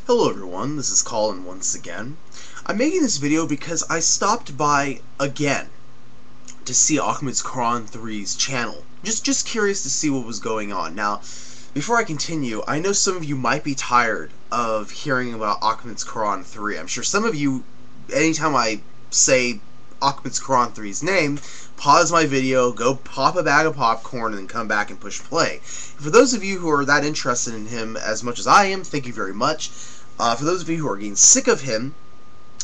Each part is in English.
Hello everyone, this is Colin once again. I'm making this video because I stopped by again to see Ahmed's Quran 3's channel. Just curious to see what was going on. Now, before I continue, I know some of you might be tired of hearing about Ahmed's Quran 3. I'm sure some of you, anytime I say Ahmed's Quran 3's name, pause my video, go pop a bag of popcorn, and then come back and push play. For those of you who are that interested in him as much as I am, thank you very much. For those of you who are getting sick of him,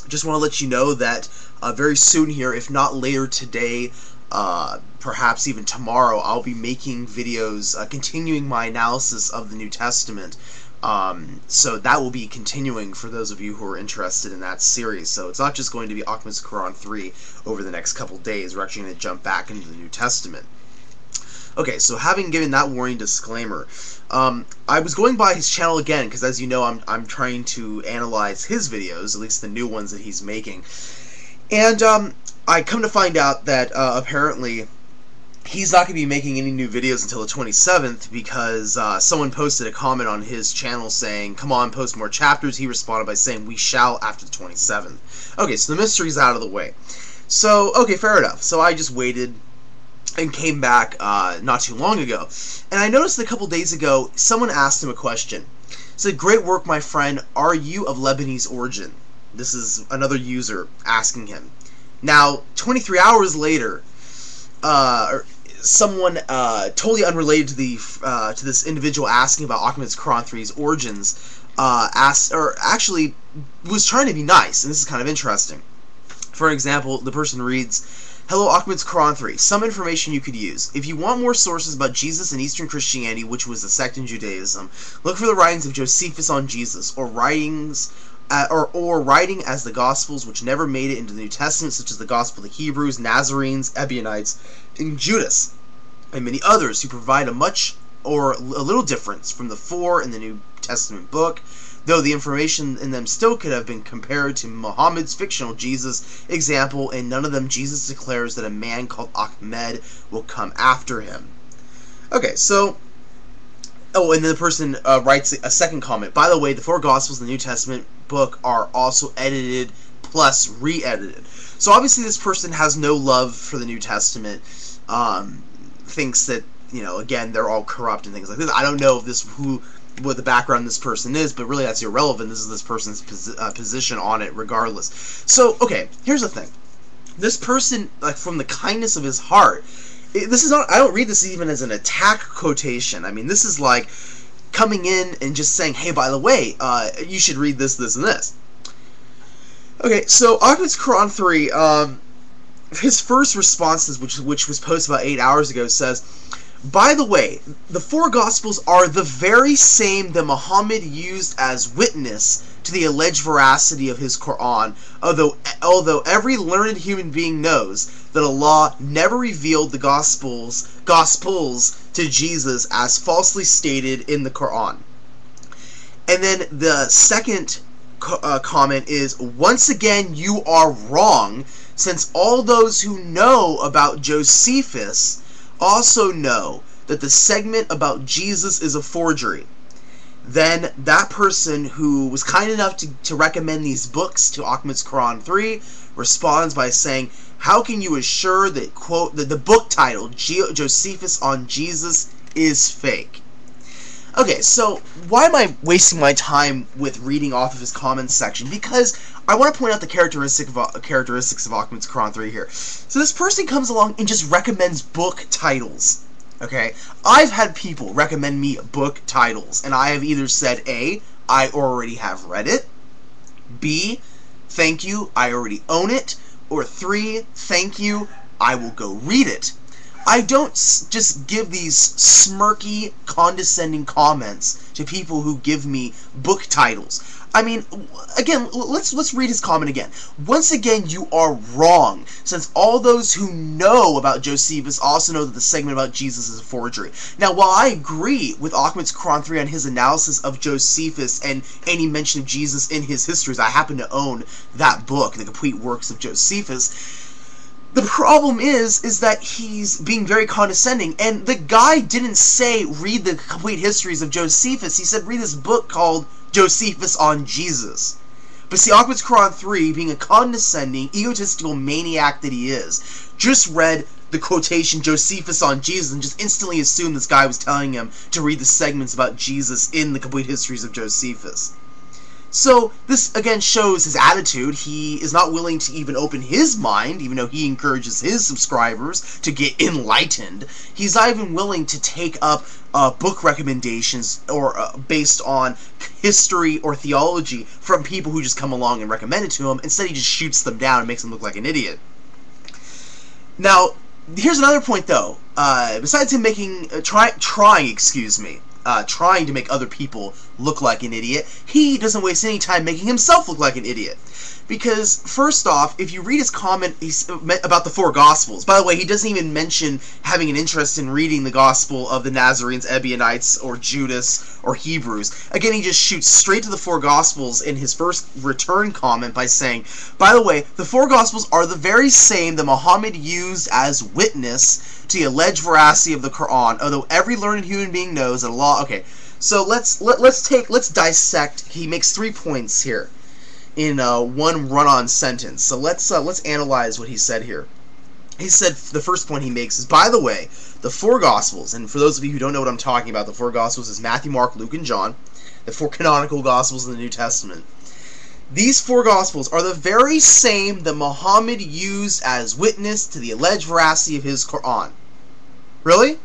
just want to let you know that very soon here, if not later today, perhaps even tomorrow, I'll be making videos continuing my analysis of the New Testament. So that will be continuing for those of you who are interested in that series. So it's not just going to be Ahmed's Quran 3 over the next couple days. We're actually going to jump back into the New Testament. Okay, so having given that warning disclaimer, I was going by his channel again because, as you know, I'm trying to analyze his videos, at least the new ones that he's making. And I come to find out that apparently he's not going to be making any new videos until the 27th because someone posted a comment on his channel saying, "Come on, post more chapters." He responded by saying, "We shall after the 27th." Okay, so the mystery's out of the way. So, okay, fair enough. So I just waited and came back not too long ago. And I noticed a couple days ago, someone asked him a question. Said, "Great work, my friend. Are you of Lebanese origin?" This is another user asking him. Now, 23 hours later, someone totally unrelated to this individual asking about Ahmed's Quran 3's origins actually was trying to be nice, and this is kind of interesting. For example, the person reads, "Hello, Ahmed's Quran 3. Some information you could use. If you want more sources about Jesus and Eastern Christianity, which was a sect in Judaism, look for the writings of Josephus on Jesus, or writings or writing as the Gospels, which never made it into the New Testament, such as the Gospel of the Hebrews, Nazarenes, Ebionites, and Judas, and many others who provide a much or a little difference from the four in the New Testament book, though the information in them still could have been compared to Muhammad's fictional Jesus example. In none of them Jesus declares that a man called Al-Maeda will come after him." Okay, so, oh, and then the person writes a second comment. "By the way, the four Gospels in the New Testament book are also edited plus re-edited." So obviously this person has no love for the New Testament, thinks that, you know, again, they're all corrupt and things like this. I don't know if what the background of this person is, but really that's irrelevant. This is this person's position on it regardless. So, okay, here's the thing. This person, like, from the kindness of his heart, this is not, I don't read this even as an attack quotation. I mean, this is like coming in and just saying, "Hey, by the way, you should read this, this, and this." Okay, so Ahmed's Quran 3, his first response, which was posted about 8 hours ago, says, "By the way, the four Gospels are the very same that Muhammad used as witness to the alleged veracity of his Quran, although every learned human being knows that Allah never revealed the Gospels to Jesus as falsely stated in the Quran." And then the second comment is, "Once again, you are wrong, since all those who know about Josephus also know that the segment about Jesus is a forgery." Then that person who was kind enough to recommend these books to Ahmed's Quran 3 responds by saying, "How can you assure that, quote, that the book title, Josephus on Jesus, is fake?" Okay, so why am I wasting my time with reading off of his comments section? Because I want to point out the characteristics of Ahmed's Quran 3 here. So this person comes along and just recommends book titles. Okay, I've had people recommend me book titles, and I have either said, A, I already have read it, B, thank you, I already own it, or 3, thank you, I will go read it. I don't just give these smirky, condescending comments to people who give me book titles. I mean, again, let's read his comment again. "Once again, you are wrong, since all those who know about Josephus also know that the segment about Jesus is a forgery." Now, while I agree with Ahmed's Quran 3 on his analysis of Josephus and any mention of Jesus in his histories, I happen to own that book, The Complete Works of Josephus, The problem is that he's being very condescending, and the guy didn't say read the complete histories of Josephus. He said read this book called Josephus on Jesus. But see, Ahmed's Quran 3, being a condescending, egotistical maniac that he is, just read the quotation Josephus on Jesus and just instantly assumed this guy was telling him to read the segments about Jesus in the complete histories of Josephus. So this again shows his attitude. He is not willing to even open his mind, even though he encourages his subscribers to get enlightened. He's not even willing to take up book recommendations or based on history or theology from people who just come along and recommend it to him. Instead, he just shoots them down and makes them look like an idiot. Now, here's another point, though. Besides him trying to make other people look like an idiot, he doesn't waste any time making himself look like an idiot. Because, first off, if you read his comment about the 4 Gospels, by the way, he doesn't even mention having an interest in reading the Gospel of the Nazarenes, Ebionites, or Judas, or Hebrews. Again, he just shoots straight to the 4 Gospels in his first return comment by saying, by the way, the 4 Gospels are the very same that Muhammad used as witness to the alleged veracity of the Quran, although every learned human being knows that Allah... Okay, so let's dissect. He makes 3 points here in one run-on sentence. So let's analyze what he said here. He said the first point he makes is, by the way, the 4 Gospels, and for those of you who don't know what I'm talking about, the 4 Gospels is Matthew, Mark, Luke, and John, the 4 canonical Gospels in the New Testament. These 4 Gospels are the very same that Muhammad used as witness to the alleged veracity of his Quran. Really?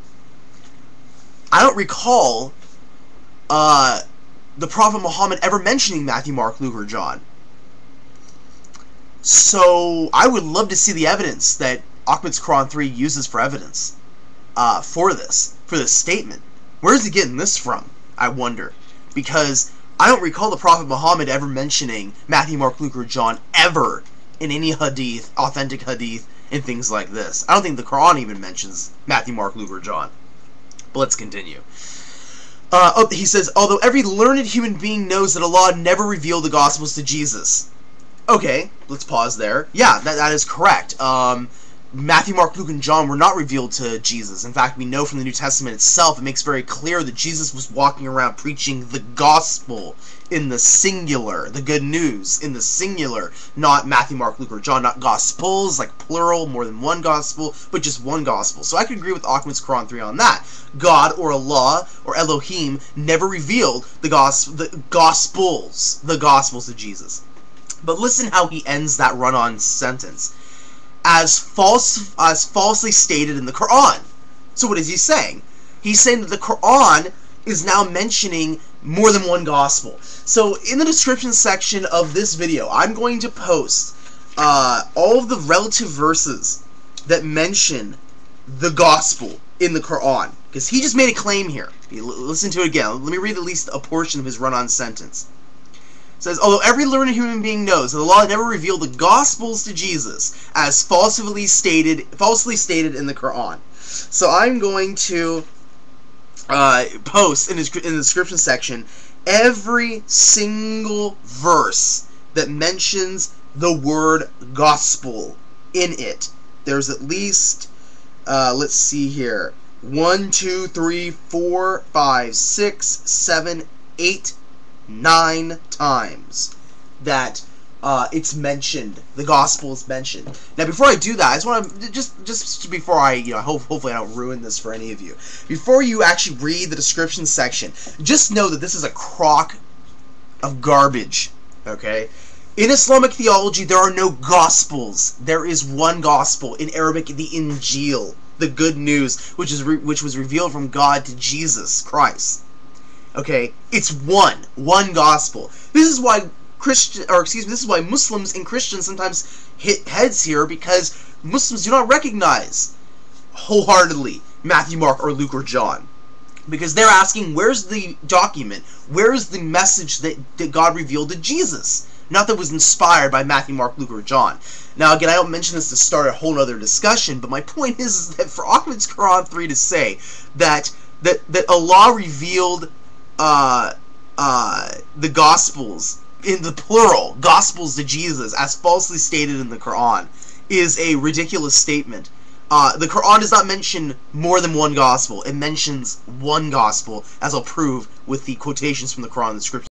I don't recall the Prophet Muhammad ever mentioning Matthew, Mark, Luke, or John. So I would love to see the evidence that Ahmed's Quran 3 uses for evidence for this statement. Where is he getting this from, I wonder? Because I don't recall the Prophet Muhammad ever mentioning Matthew, Mark, Luke, or John ever in any hadith, authentic hadith, and things like this. I don't think the Quran even mentions Matthew, Mark, Luke, or John. But let's continue. He says, although every learned human being knows that Allah never revealed the Gospels to Jesus. Okay, let's pause there. Yeah, that is correct. Matthew, Mark, Luke, and John were not revealed to Jesus. In fact, we know from the New Testament itself, it makes very clear that Jesus was walking around preaching the gospel in the singular, the good news in the singular, not Matthew, Mark, Luke, or John, not gospels, like plural, more than one gospel, but just one gospel. So I could agree with Ahmed's Quran 3 on that. God, or Allah, or Elohim, never revealed the gospels to Jesus. But listen how he ends that run-on sentence. As falsely stated in the Quran. So what is he saying? He's saying that the Quran is now mentioning more than one gospel. So in the description section of this video, I'm going to post all of the relative verses that mention the gospel in the Quran. Because he just made a claim here. Listen to it again. Let me read at least a portion of his run-on sentence. It says, although every learned human being knows that Allah never revealed the Gospels to Jesus as falsely stated in the Quran. So I'm going to post in the description section every single verse that mentions the word gospel in it. There's at least, let's see here, 1, 2, 3, 4, 5, 6, 7, 8, 9 times that it's mentioned, the gospel is mentioned. Now, before I do that, I just want to just before I, hopefully I don't ruin this for any of you. Before you actually read the description section, just know that this is a crock of garbage. Okay, in Islamic theology, there are no gospels. There is one gospel. In Arabic, the Injil, the good news, which was revealed from God to Jesus Christ. Okay, it's one gospel. This is why this is why Muslims and Christians sometimes hit heads here, because Muslims do not recognize wholeheartedly Matthew, Mark, or Luke, or John. Because they're asking, where's the document? Where's the message that God revealed to Jesus? Not that was inspired by Matthew, Mark, Luke, or John. Now, again, I don't mention this to start a whole other discussion, but my point is that for Ahmed's Quran 3 to say that Allah revealed the Gospels, in the plural, Gospels to Jesus, as falsely stated in the Quran, is a ridiculous statement. The Quran does not mention more than one Gospel. It mentions one Gospel, as I'll prove with the quotations from the Quran in the scripture.